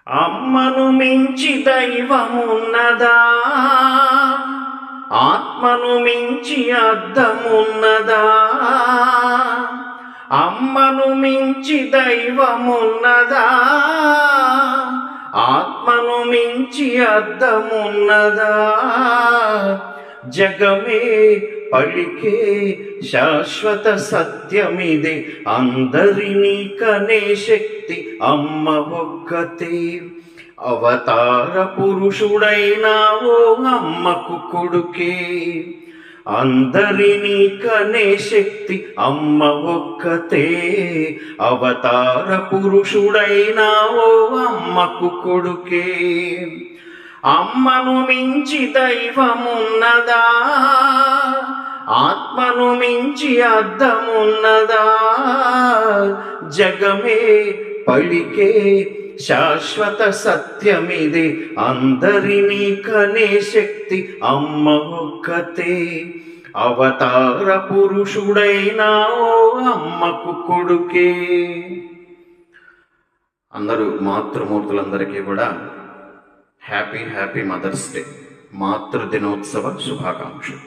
అమ్మను మించి దైవమున్నదా? ఆత్మను మించి అద్దమున్నదా? అమ్మను మించి దైవమున్నదా? ఆత్మను మించి అద్దమున్నదా? జగమే పలికే శాశ్వత సత్యమిదే, అందరినీ కనే శక్తి అమ్మ ఒక్కతే. అవతార పురుషుడైన ఓ అమ్మకు కొడుకే, అందరినీ కనే శక్తి అమ్మ ఒక్కతే. అవతార పురుషుడైన ఓ అమ్మకు కొడుకే. అమ్మను మించి దైవమున్నదా? ఆత్మను మించి అద్దమున్నదా? జగమే పలికే శాశ్వత సత్యమిదే, అందరినీ కనే శక్తి అమ్మ ఒక్కతే. అవతార పురుషుడైన ఓ అమ్మకు కొడుకే. అందరూ మాతృమూర్తులందరికీ కూడా హ్యాపీ మదర్స్ డే, మాతృ దినోత్సవ శుభాకాంక్షలు.